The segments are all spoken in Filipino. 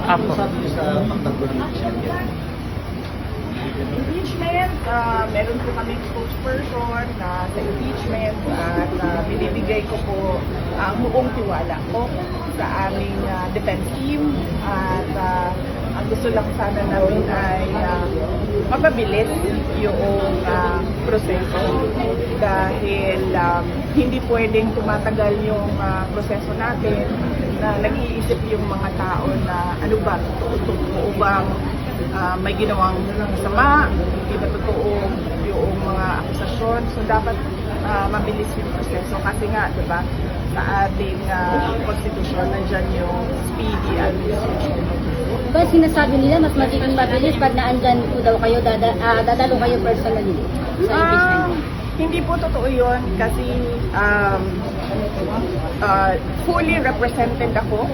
Apo. Impeachment, meron po kami spokesperson na sa impeachment at binibigay ko po ang buong tiwala ko sa aming defense team at ang gusto lang sana namin ay mapabilis yung proseso dahil hindi pwedeng tumatagal yung proseso natin na nag-iisip yung mga tao na ano ba, totoo bang may ginawang masama, hindi ba totoo yung mga akusasyon. So dapat mabilis yung proseso kasi nga, di ba, sa ating konstitusyon nandiyan yung speedy administration. Pero sinasabi nila mas magiging mabilis pag naandyan po daw kayo, dadalo kayo personally sa impeachment. Hindi po totoo yun kasi fully represented ako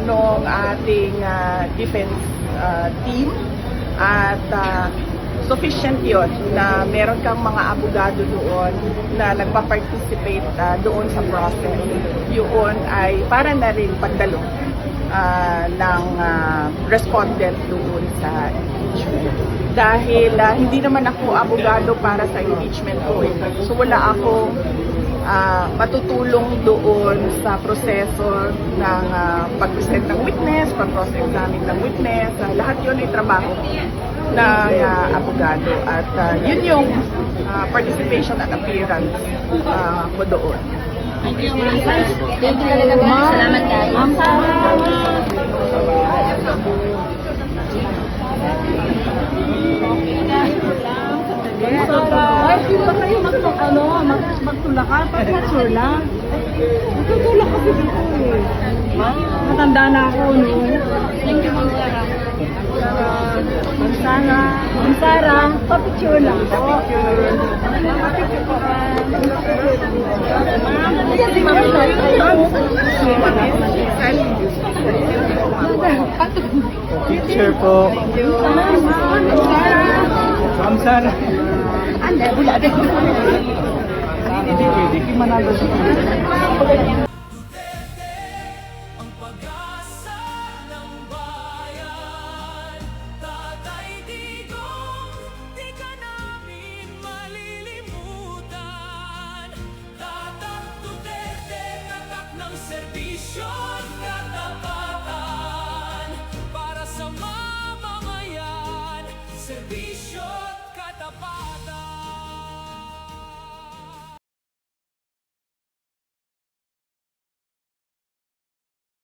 nung ating defense team at sufficient yun na meron kang mga abogado doon na nagpa-participate doon sa process. Yun ay para na rin pagdalo ng respondent doon sa impeachment. Dahil hindi naman ako abogado para sa impeachment ko. So wala akong matutulong doon sa proseso ng pag-present ng witness, pag-cross-examine ng witness. Lahat yun ay trabaho ng abogado. At yun yung participation at appearance ko doon. Thank you, ma'am. Thank you talaga, ma'am. Salamat kayo. Ma'am, Ay, hindi ba kayo magtulakan? Pag mature lang. Magtutulak kasi dito eh. Matanda na ako, no? thank you, ma'am Sarah. Ma'am Sarah, pa-picture lang po. Picture po. Ma'am Sarah. Anda, wala din. Hindi manalo siya.